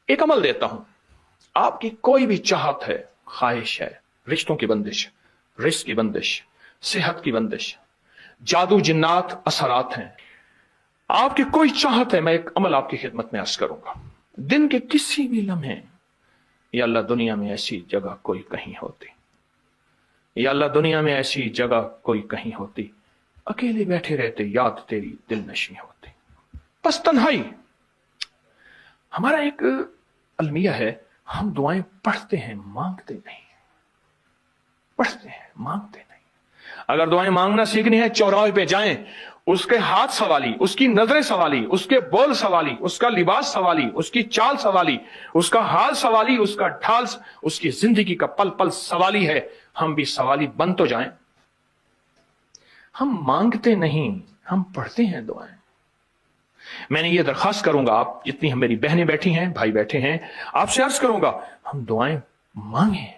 एक अमल देता हूं, आपकी कोई भी चाहत है, ख्वाहिश है, रिश्तों की बंदिश, रिस्क की बंदिश, सेहत की बंदिश, जादू जिन्नात असरात हैं, आपकी कोई चाहत है, मैं एक अमल आपकी खिदमत में अर्ज करूंगा। दिन के किसी भी लम्हे, या अल्लाह दुनिया में ऐसी जगह कोई कहीं होती, या अल्लाह दुनिया में ऐसी जगह कोई कहीं होती, अकेले बैठे रहते याद तेरी दिल नशी होती। बस तन्हाई। हमारा एक अलमिया है, हम दुआएं पढ़ते हैं, मांगते नहीं। पढ़ते हैं, मांगते नहीं। अगर दुआएं मांगना सीखनी है, चौराहे पे जाएं, उसके हाथ सवाली, उसकी नजरें सवाली, उसके बोल सवाली, उसका लिबास सवाली, उसकी चाल सवाली, उसका हाल सवाली, उसका ढाल, उसकी जिंदगी का पल पल सवाली है। हम भी सवाली बन तो जाएं। हम मांगते नहीं, हम पढ़ते हैं दुआएं। मैंने ये दरखास्त करूंगा, आप जितनी हम मेरी बहनें बैठी हैं, भाई बैठे हैं, आपसे अर्ज करूंगा, हम दुआएं मांगें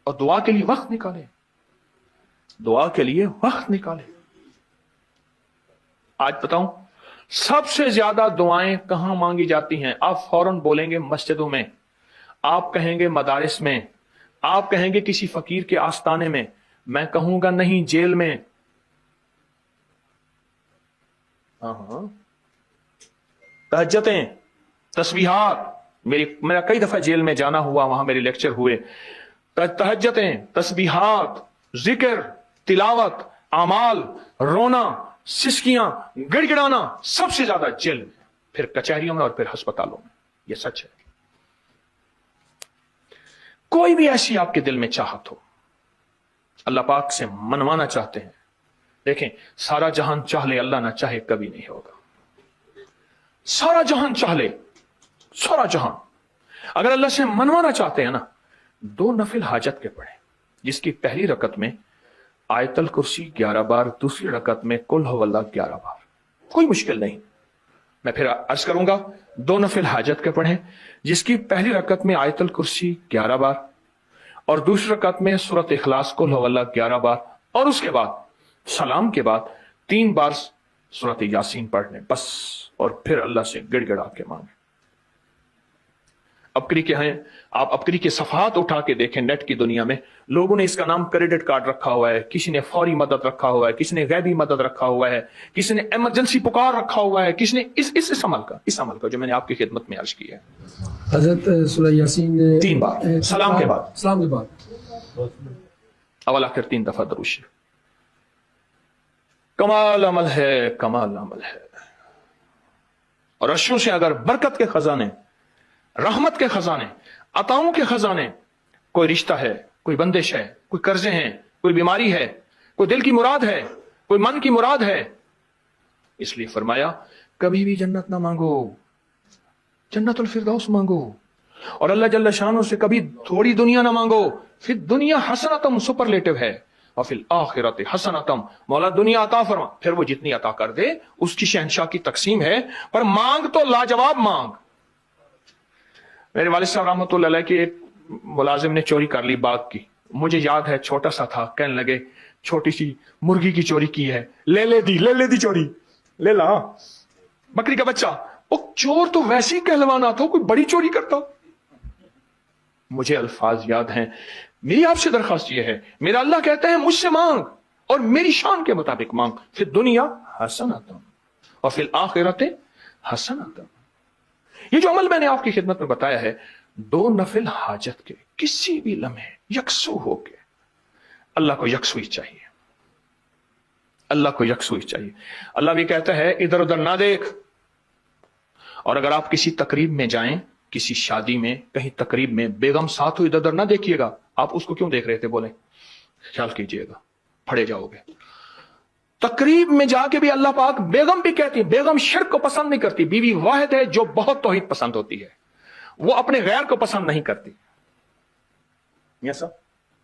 और दुआ के लिए वक्त निकालें। दुआ के लिए वक्त निकालें। आज बताऊं, सबसे ज्यादा दुआएं कहां मांगी जाती हैं? आप फौरन बोलेंगे मस्जिदों में, आप कहेंगे मदारिस में, आप कहेंगे किसी फकीर के आस्ताने में, मैं कहूंगा नहीं, जेल में। तहज्जुदें, तस्बीहात, मेरा कई दफा जेल में जाना हुआ, वहां मेरे लेक्चर हुए। तहज्जुदें, तस्बीहात, जिक्र, तिलावत, अमाल, रोना, सिसकियां, गिड़गिड़ाना, सबसे ज्यादा जेल में, फिर कचहरियों में और फिर अस्पतालों में। यह सच है। कोई भी ऐसी आपके दिल में चाहत हो, अल्लाह पाक से मनवाना चाहते हैं, देखें, सारा जहान चाह ले, अल्लाह ना चाहे कभी नहीं होगा। सारा जहान चाह ले, सारा जहान, अगर अल्लाह से मनवाना चाहते हैं ना, 2 नफिल हाजत के पढ़े, जिसकी पहली रकत में आयतल कुर्सी 11 बार, दूसरी रकत में कुल हुवल्लाह 11 बार। कोई मुश्किल नहीं। मैं फिर अर्ज करूंगा, 2 नफिल हाजत के पढ़े, जिसकी पहली रकत में आयतल कुर्सी 11 बार और दूसरी रकत में सूरत इखलास कुल हुवल्लाह 11 बार, और उसके बाद सलाम के बाद 3 बार सूरत यासीन पढ़ लें बस, और फिर अल्लाह से गिड़गिड़ा के मांगे। अबकरी के हैं, आप अबकरी के सफात उठा के देखें, नेट की दुनिया में लोगों ने इसका नाम क्रेडिट कार्ड रखा हुआ है, किसी ने फौरी मदद रखा हुआ है, किसी ने गैबी मदद रखा हुआ है, किसी ने इमरजेंसी पुकार रखा हुआ है, किसी ने इस अमल का जो मैंने आपकी खिदमत में अर्ज किया है। हजरत सूरह यासीन 3 बार सलाम के बाद, अवल आखिर 3 दफा दरूद शरीफ। कमाल अमल है, कमाल अमल है। और अर्शों से अगर बरकत के खजाने, रहमत के खजाने, अताओं के खजाने, कोई रिश्ता है, कोई बंदिश है, कोई कर्जे हैं, कोई बीमारी है, कोई दिल की मुराद है, कोई मन की मुराद है, इसलिए फरमाया कभी भी जन्नत ना मांगो, जन्नतुल फिरदौस मांगो। और अल्लाह जल्ल शानो से कभी थोड़ी दुनिया ना मांगो, फिर दुनिया हसनतम सुपरलेटिव है, और फिर आखिरत हसनतम, मौला दुनिया अता फरमा, फिर वो जितनी अता कर दे उसकी शहनशाह की तकसीम है, पर मांग तो लाजवाब मांग। मेरे वालिद साहब रहमतुल्लाह अलैह के एक मुलाजिम ने चोरी कर ली बाग की, मुझे याद है, छोटा सा था, कहने लगे छोटी सी मुर्गी की चोरी की है, ले ले दी चोरी, ले ला बकरी का बच्चा। वो चोर तो वैसे ही कहलवाना था, कोई बड़ी चोरी करता। मुझे अल्फाज याद हैं। मेरी आपसे दरखास्त यह है, मेरा अल्लाह कहता है मुझसे मांग और मेरी शान के मुताबिक मांग, फिर दुनिया हसनतम और फिर आखिरत हसनतम। ये जो अमल मैंने आपकी खिदमत में बताया है, 2 नफिल हाजत के किसी भी लम्हे यकसू होके, अल्लाह को यकसुई चाहिए, अल्लाह को यकसुई चाहिए। अल्लाह भी कहता है इधर उधर ना देख। और अगर आप किसी तकरीब में जाएं, किसी शादी में, कहीं तकरीब में, बेगम साथ हो, इधर उधर ना देखिएगा। आप उसको क्यों देख रहे थे, बोले, ख्याल कीजिएगा, फड़े जाओगे। तकरीब में जाके भी अल्लाह पाक, बेगम भी कहती है, बेगम शिर्क को पसंद नहीं करती, बीवी वाहिद है जो बहुत तौहीद पसंद होती है, वो अपने गैर को पसंद नहीं करती। ऐसा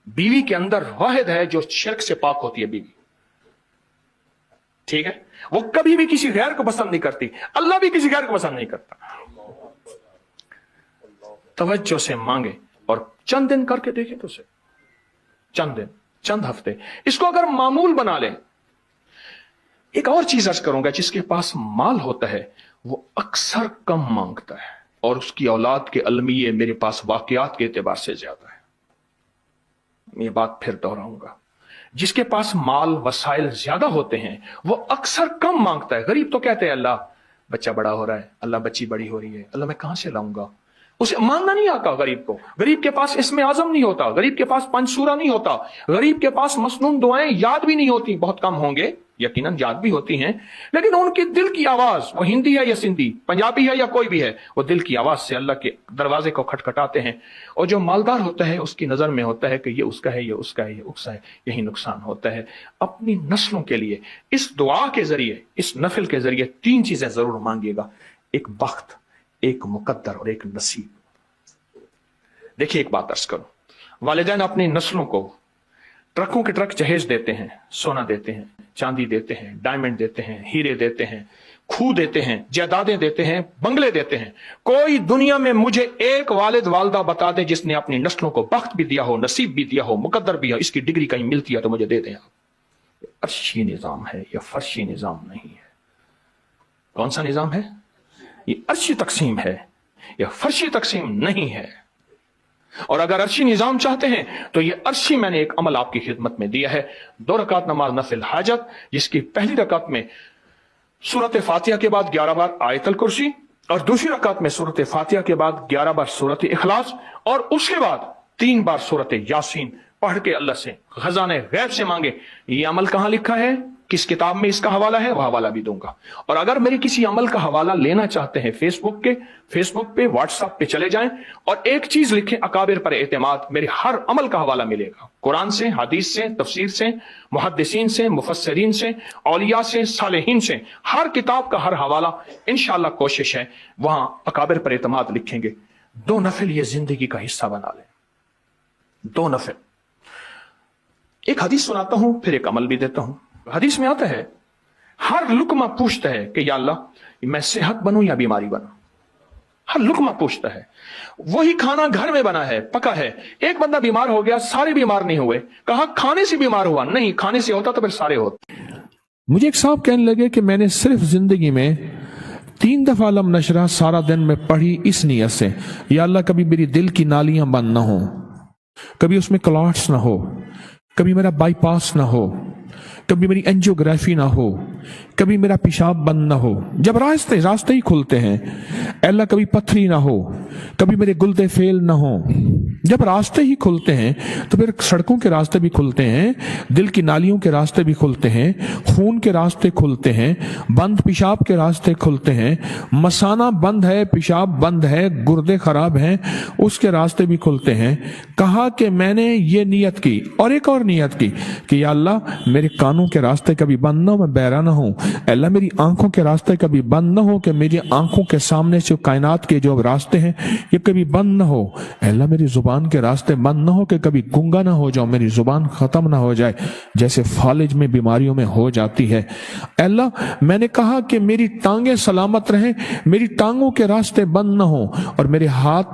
बीवी के अंदर वाहिद है जो शिर्क से पाक होती है बीवी, ठीक है, वो कभी भी किसी गैर को पसंद नहीं करती। अल्लाह भी किसी गैर को पसंद नहीं करता। तवज्जो से मांगे और चंद दिन करके देखें तो उसे, चंद दिन, चंद हफ्ते, इसको अगर मामूल बना लें। एक और चीज अर्ज करूंगा, जिसके पास माल होता है वो अक्सर कम मांगता है। और उसकी औलाद के अलमिये मेरे पास वाकयात के एतबार से ज्यादा है। ये बात फिर दोहराऊंगा, जिसके पास माल वसाइल ज्यादा होते हैं वो अक्सर कम मांगता है। गरीब तो कहते हैं अल्लाह बच्चा बड़ा हो रहा है, अल्लाह बच्ची बड़ी हो रही है, अल्लाह मैं कहां से लाऊंगा। उसे मांगना नहीं आता गरीब को। गरीब के पास इसमें आजम नहीं होता, गरीब के पास पंचसूरा नहीं होता, गरीब के पास मसनून दुआएं याद भी नहीं होती। बहुत कम होंगे, यकीनन याद भी होती हैं, लेकिन उनकी दिल की आवाज, वो हिंदी है या सिंधी, पंजाबी है या कोई भी है, वो दिल की आवाज से अल्लाह के दरवाजे को खटखटाते हैं। और जो मालदार होता है उसकी नजर में होता है कि ये उसका है, ये उसका है, ये उसका है। यही नुकसान होता है। अपनी नस्लों के लिए इस दुआ के जरिए, इस नफिल के जरिए 3 चीजें जरूर मांगिएगा, एक बख्त, एक मुकद्दर और एक नसीब। देखिए एक बात अर्ज करूं, वालिदैन अपनी नस्लों को ट्रकों के ट्रक जहेज देते हैं, सोना देते हैं, चांदी देते हैं, डायमंड देते हैं, हीरे देते हैं, खूह देते हैं, जायदादें देते हैं, बंगले देते हैं। कोई दुनिया में मुझे एक वालिद वालदा बता दे जिसने अपनी नस्लों को बख्त भी दिया हो, नसीब भी दिया हो, मुकद्दर भी हो, इसकी डिग्री कहीं मिलती है तो मुझे दे दें आप। अर्शी निजाम है, यह फर्शी निजाम नहीं है। कौन सा निजाम है? ये अर्शी तकसीम है, यह फर्शी तकसीम नहीं है। और अगर अर्शी निजाम चाहते हैं तो ये अर्शी मैंने एक अमल आपकी खिदमत में दिया है। 2 रकात नमाज नफिल हाजत, जिसकी पहली रकात में सूरत फातिहा के बाद 11 बार आयतल कुर्सी, और दूसरी रकात में सूरत फातिहा के बाद 11 बार सूरत इखलास, और उसके बाद 3 बार सूरत यासीन पढ़ के अल्लाह से खजाने गैब से मांगे। ये अमल कहां लिखा है, किस किताब में इसका हवाला है, वह हवाला भी दूंगा। और अगर मेरे किसी अमल का हवाला लेना चाहते हैं फेसबुक पे, व्हाट्सएप पे चले जाएं और एक चीज लिखें, अकाबिर पर एतमाद। मेरे हर अमल का हवाला मिलेगा, कुरान से, हदीस से, तफसीर से, मुहद्दिसीन से, मुफस्सिरीन से, औलिया से, सालेहीन से, हर किताब का हर हवाला इंशाअल्लाह कोशिश है वहां अकाबिर पर एतमाद लिखेंगे। 2 नफिल ये जिंदगी का हिस्सा बना लें, 2 नफिल। एक हदीस सुनाता हूं, फिर एक अमल भी देता हूं। हदीस में आता है, हर लुकमा पूछता है कि या अल्लाह मैं सेहत बनूं या बीमारी बनूं। हर लुकमा पूछता है। वही खाना घर में बना है, पका है, एक बंदा बीमार हो गया, सारे बीमार नहीं हुए। कहा खाने से बीमार हुआ, नहीं, खाने से होता तो फिर सारे होते। मुझे एक साहब कहने लगे कि मैंने सिर्फ जिंदगी में 3 दफा अलम नशरा सारा दिन में पढ़ी इस नियत से, या अल्लाह कभी मेरी दिल की नालियां बंद ना हो, कभी उसमें क्लॉट्स ना हो, कभी मेरा बाईपास ना हो, कभी मेरी एंजियोग्राफी ना हो, कभी मेरा पेशाब बंद ना हो। जब रास्ते ही खुलते हैं, अल्लाह कभी पथरी ना हो, कभी मेरे गुल्दे फेल ना हो। जब रास्ते ही खुलते हैं तो फिर सड़कों के रास्ते भी खुलते हैं, दिल की नालियों के रास्ते भी खुलते हैं, खून के रास्ते खुलते हैं, बंद पेशाब के रास्ते खुलते हैं, मसाना बंद है, पेशाब बंद है, गुर्दे खराब हैं, उसके रास्ते भी खुलते हैं। कहा कि मैंने ये नियत की और एक और नियत की कि या अल्लाह मेरे कानों के रास्ते कभी बंद ना हो, मैं बहरा ना हूं। अल्लाह मेरी आंखों के रास्ते कभी बंद ना हो कि मेरी आंखों के सामने से कायनात के जो रास्ते हैं ये कभी बंद ना हो। अल्लाह मेरी जुबान के रास्ते बंद ना हो कि कभी गूंगा ना हो जाऊं, मेरी जुबान खत्म ना हो जाए जैसे फालिज में बीमारियों में हो जाती है। अल्लाह मैंने कहा कि मेरी टांगें सलामत रहें, मेरी टांगों के रास्ते बंद ना हो, और मेरे हाथ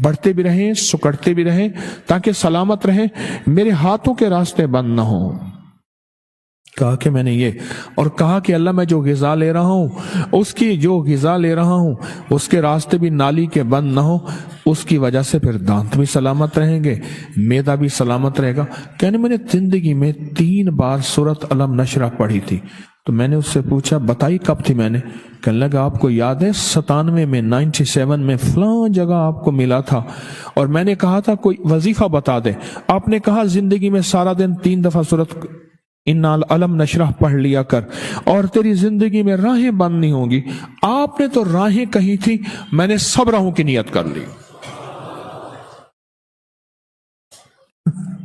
बढ़ते भी रहें, सुकड़ते भी रहें ताकि सलामत रहें, मेरे हाथों के रास्ते बंद ना हो। कहा कि मैंने ये, और कहा कि अल्लाह मैं जो ग़िज़ा ले रहा हूं, उसकी जो ग़िज़ा ले रहा हूं उसके रास्ते भी नाली के बंद ना हो, उसकी वजह से फिर दांत भी सलामत रहेंगे, मैदा भी सलामत रहेगा। कहने मैंने जिंदगी में 3 बार सूरत अलम नशरा पढ़ी थी। तो मैंने उससे पूछा बताई कब थी? मैंने कहने लगा आपको याद है 97 में 97 में फलां जगह आपको मिला था और मैंने कहा था कोई वजीफा बता दे। आपने कहा जिंदगी में सारा दिन 3 दफा सूरत इन्नाल अलम नशरह पढ़ लिया कर और तेरी जिंदगी में राहें बंद नहीं होंगी। आपने तो राहें कही थी, मैंने सब राहों की नियत कर ली।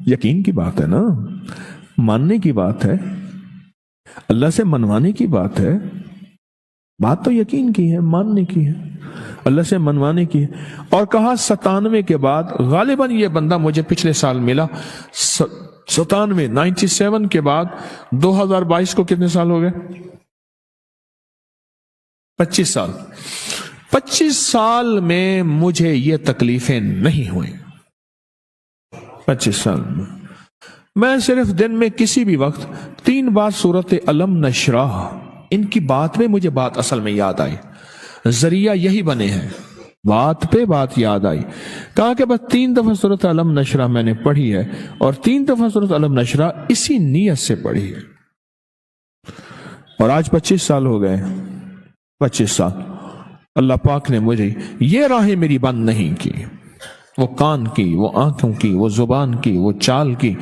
यकीन की बात है ना, मानने की बात है, अल्लाह से मनवाने की बात है। बात तो यकीन की है, मानने की है, अल्लाह से मनवाने की है। और कहा 97 के बाद गालिबन ये बंदा मुझे पिछले साल मिला, 97 के बाद 2022 को कितने साल हो गए? 25 साल। 25 साल में मुझे ये तकलीफें नहीं हुई। 25 साल में मैं सिर्फ दिन में किसी भी वक्त 3 बार सूरत अलम नशराह, इनकी बात में मुझे बात असल में याद आई। जरिया यही बने हैं, بات پہ بات یاد آئی. کہا کہ بس 3 دفعہ سورۃ علم نشرہ میں نے پڑھی ہے اور 3 دفعہ سورۃ علم نشرہ اسی نیت سے پڑھی ہے. اور آج 25 سال ہو گئے. 25 سال اللہ پاک نے مجھے یہ راہیں میری بند نہیں کی. وہ کان کی، وہ آنکھوں کی، وہ زبان کی، وہ چال کی،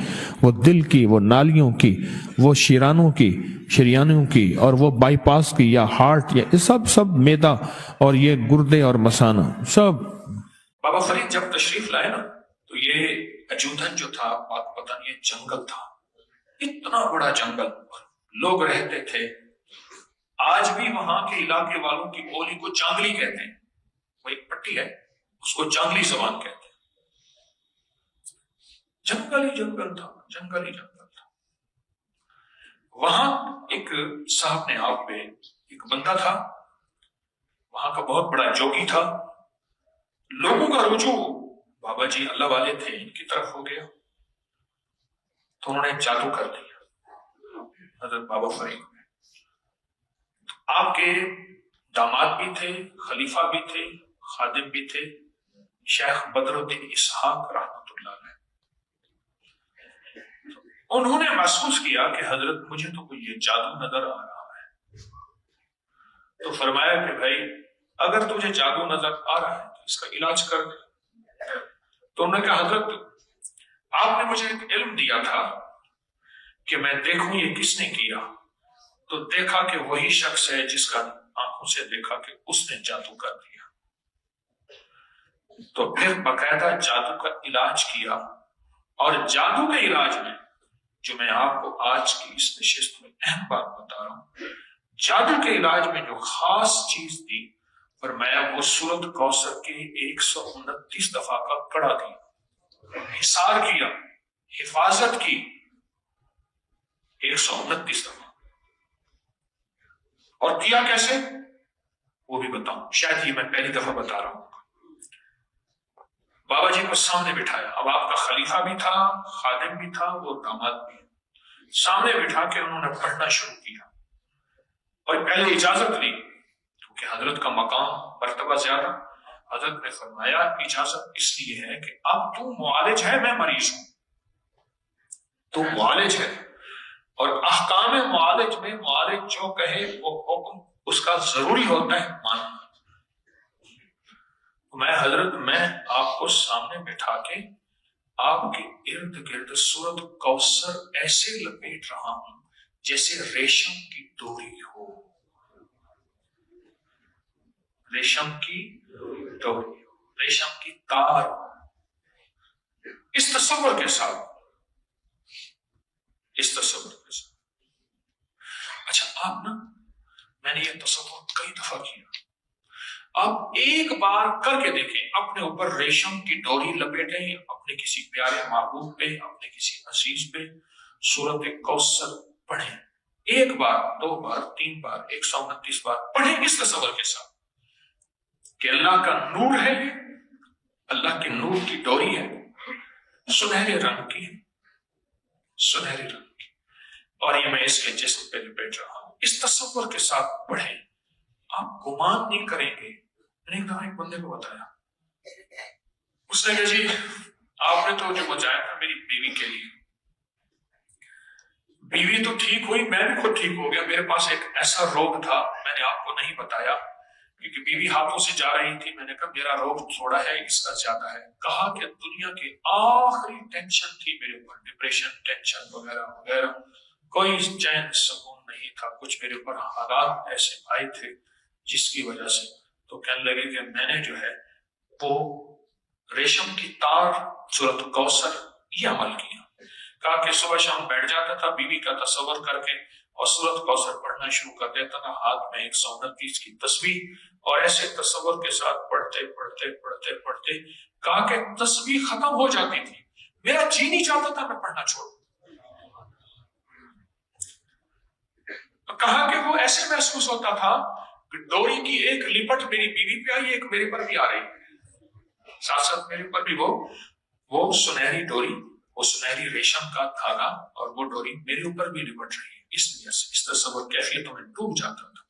وہ دل کی، وہ نالیوں کی، وہ شریانوں کی، اور وہ بائی پاس کی یا ہارٹ، یا سب میدا اور یہ گردے اور مثانہ سب. بابا فرید جب تشریف لائے نا تو یہ اجودھن جو تھا پاک پتن، یہ جنگل تھا، اتنا بڑا جنگل، لوگ رہتے تھے. آج بھی وہاں کے علاقے والوں کی بولی کو جانگلی کہتے ہیں. وہ ایک پٹی ہے، اس کو جانگلی زبان کہتے ہیں. جنگل ہی جنگل تھا، جنگل ہی جنگل تھا. وہاں ایک صاحب نے آپ پہ ایک بندہ تھا، وہاں کا بہت بڑا جوگی تھا. لوگوں کا رجوع بابا جی اللہ والے تھے ان کی طرف ہو گیا، تو انہوں نے جادو کر دیا حضرت بابا فرید میں. آپ کے داماد بھی تھے، خلیفہ بھی تھے، خادم بھی تھے، شیخ بدر الدین اسحاق رحمۃ اللہ علیہ. انہوں نے محسوس کیا کہ حضرت مجھے تو کوئی یہ جادو نظر آ رہا ہے. تو فرمایا کہ بھائی اگر تجھے جادو نظر آ رہا ہے تو اس کا علاج کر دے. تو انہوں نے کہا حضرت آپ نے مجھے ایک علم دیا تھا کہ میں دیکھوں یہ کس نے کیا. تو دیکھا کہ وہی شخص ہے جس کا آنکھوں سے دیکھا کہ اس نے جادو کر دیا. تو پھر باقاعدہ جادو کا علاج کیا. اور جادو کے علاج میں جو میں آپ کو آج کی اس نشست میں اہم بات بتا رہا ہوں، جادو کے علاج میں جو خاص چیز دی فرمایا وہ سورۃ کوثر کے 129 دفعہ کا کڑا دیا، حصار کیا، حفاظت کی 129 دفعہ. اور کیا کیسے وہ بھی بتاؤں، شاید یہ میں پہلی دفعہ بتا رہا ہوں. بابا جی کو سامنے بٹھایا. اب آپ کا خلیفہ بھی تھا، خادم بھی تھا، وہ داماد بھی. سامنے بٹھا کے انہوں نے پڑھنا شروع کیا اور پہلے اجازت لی کیونکہ حضرت کا مقام مرتبہ زیادہ. حضرت نے فرمایا اجازت اس لیے ہے کہ اب تو معالج ہے، میں مریض ہوں. تو معالج ہے اور احکام معالج میں معالج جو کہے وہ حکم اس کا ضروری ہوتا ہے ماننا. میں آپ کو سامنے بٹھا کے آپ کے ارد گرد سورۃ کوثر ایسے لپیٹ رہا ہوں جیسے ریشم کی ڈوری ہو، ریشم کی ڈوری ہو، ریشم کی تار ہو. اس تصور کے ساتھ اچھا آپ نا، میں نے یہ تصور کئی دفعہ کیا. آپ ایک بار کر کے دیکھیں، اپنے اوپر ریشم کی ڈوری لپیٹیں، اپنے کسی پیارے محبوب پہ، اپنے کسی عزیز پہ سورۃ کوثر پڑھیں. ایک بار، 2 بار، 3 بار، 129 بار پڑھیں اس تصور کے ساتھ کہ اللہ کا نور ہے، اللہ کے نور کی ڈوری ہے، سنہرے رنگ کی، سنہرے رنگ کی، اور یہ میں اس کے جسم پہ لپیٹ رہا ہوں. اس تصور کے ساتھ پڑھیں، آپ گمان نہیں کریں گے. میں نے ایک دفعہ ایک بندے کو بتایا، اس نے کہا جی آپ نے تو جو بچایا تھا میری بیوی کے لیے، بیوی تو ٹھیک ہوئی، میں بھی خود ٹھیک ہو گیا. میرے پاس ایک ایسا روگ تھا، میں نے آپ کو نہیں بتایا کیونکہ بیوی ہاتھوں سے جا رہی تھی. میں نے کہا میرا روگ تھوڑا ہے، اس کا زیادہ ہے. کہا کہ دنیا کی آخری ٹینشن تھی میرے اوپر، ڈپریشن، ٹینشن وغیرہ وغیرہ، کوئی چین سکون نہیں تھا. کچھ میرے اوپر حالات ایسے آئے تھے جس کی وجہ سے، تو کہنے لگے کہ میں نے جو ہے وہ ریشم کی تار، سورۃ کوثر، یہ عمل کیا. کہا کہ صبح شام بیٹھ جاتا تھا بیوی کا تصور کر کے اور سورۃ کوثر پڑھنا شروع کر دیتا تھا، ہاتھ میں 129 کی تسبیح، اور ایسے تصور کے ساتھ پڑھتے پڑھتے پڑھتے پڑھتے کہا کہ تسبیح ختم ہو جاتی تھی، میرا جی نہیں چاہتا تھا میں پڑھنا چھوڑوں. کہا کہ وہ ایسے محسوس ہوتا تھا کہ ڈوری کی ایک لپٹ میری بیوی پہ آئی، ایک میرے پر بھی آ رہی، ساتھ ساتھ میرے پر بھی وہ سنہری ڈوری، وہ سنہری ریشم کا دھاگا اور وہ ڈوری میرے اوپر بھی لپٹ رہی ہے. اس لیے اس تصور کیفیتوں میں ڈوب جاتا تھا.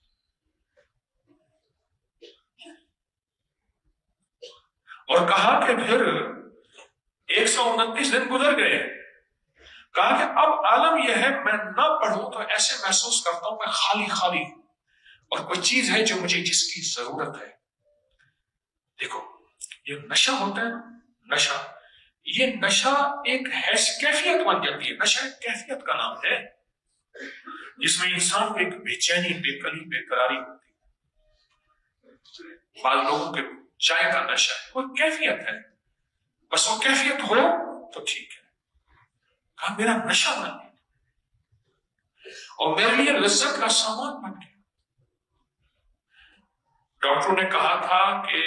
اور کہا کہ پھر 129 دن گزر گئے. کہا کہ اب عالم یہ ہے میں نہ پڑھوں تو ایسے محسوس کرتا ہوں میں خالی خالی اور کوئی چیز ہے جو مجھے جس کی ضرورت ہے. دیکھو یہ نشہ ہوتا ہے، نشہ، یہ نشہ ایک کیفیت بن جاتی ہے. نشہ ایک کیفیت کا نام ہے جس میں انسان کو ایک بے چینی، بے قلی، بے قراری ہوتی ہے. بعض لوگوں کے چائے کا نشہ ہے، وہ کیفیت ہے، بس وہ کیفیت ہو تو ٹھیک ہے. کہا میرا نشہ بن گیا اور میرے لیے لذت کا سامان بن گیا. ڈاکٹروں نے کہا تھا کہ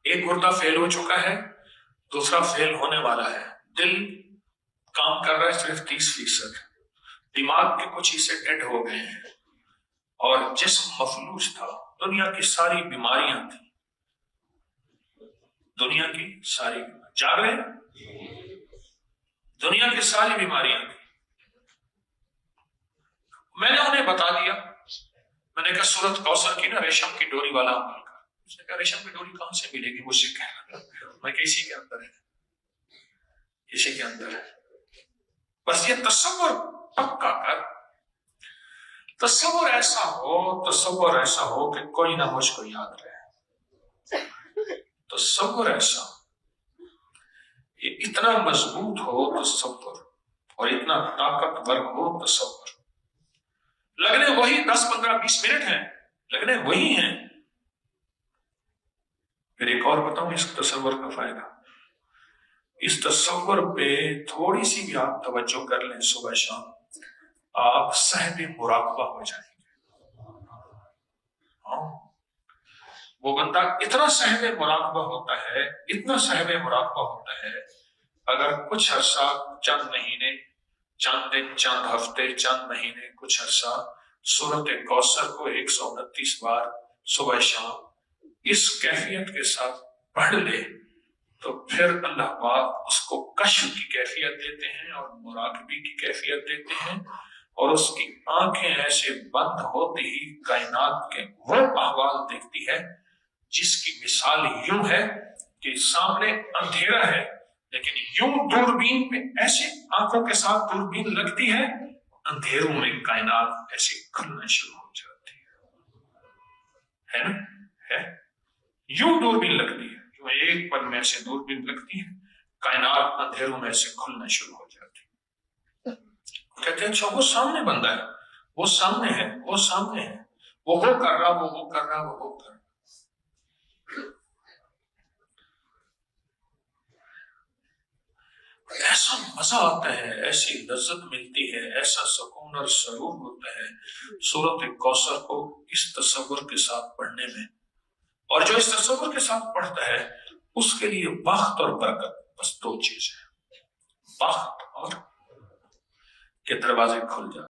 ایک گردہ فیل ہو چکا ہے، دوسرا فیل ہونے والا ہے. دل کام کر رہا ہے صرف 30%، دماغ کے کچھ حصے ڈیڈ ہو گئے ہیں اور جسم مفلوج تھا. دنیا کی ساری بیماریاں تھیں، دنیا کی ساری جاگ رہے، دنیا کی ساری بیماریاں تھیں. میں نے انہیں بتا دیا، میں نے کہا سورۃ کوثر کی نا ریشم کی ڈوری والا عمل کا. اس نے کہا ریشم کی ڈوری کہاں سے ملے گی؟ مجھ سے کہنا. میں کہ اسی کے اندر ہے، اسی کے اندر ہے. بس یہ تصور پکا کر، تصور ایسا ہو کہ کوئی نہ مجھ کو یاد رہے. تصور ایسا، یہ اتنا مضبوط ہو تصور اور اتنا طاقتور ہو تصور. لگنے وہی 10 15 20 منٹ ہیں، لگنے وہی ہیں. پھر ایک اور بتاؤں اس تصور کا فائدہ. اس تصور پہ تھوڑی سی بھی آپ توجہ کر لیں صبح شام، آپ صاحب مراقبہ ہو جائیں گے. وہ بندہ اتنا صاحب مراقبہ ہوتا ہے، اتنا صاحب مراقبہ ہوتا ہے، اگر کچھ عرصہ، چند مہینے، چند دن، چند ہفتے، چند مہینے، کچھ عرصہ سورۃ کوثر کو 129 بار صبح شام اس کیفیت کے ساتھ پڑھ لے تو پھر اللہ پاک اس کو کشف کی کیفیت دیتے ہیں اور مراقبے کی کیفیت دیتے ہیں، اور اس کی آنکھیں ایسے بند ہوتے ہی کائنات کے وہ احوال دیکھتی ہے جس کی مثال یوں ہے کہ سامنے اندھیرا ہے لیکن یوں دوربین پہ ایسے آنکھوں کے ساتھ دوربین لگتی ہے، اندھیروں میں کائنات ایسے کھلنا شروع ہو جاتی ہے نا؟ ہے یوں دوربین لگتی ہے، یوں ایک پل میں ایسے دوربین لگتی ہے، کائنات اندھیروں میں ایسے کھلنا شروع ہو جاتی ہے. کہتے ہیں اچھا وہ سامنے بندہ ہے، وہ سامنے ہے، وہ سامنے ہے، وہ کر رہا، وہ کر رہا، وہ کر رہا. ایسا مزہ آتا ہے، ایسی لذت ملتی ہے، ایسا سکون اور سرور ہوتا ہے سورۃ کوثر کو اس تصور کے ساتھ پڑھنے میں. اور جو اس تصور کے ساتھ پڑھتا ہے اس کے لیے بخت اور برکت بس 2 چیز ہے، بخت اور کہ دروازے کھل جاتے.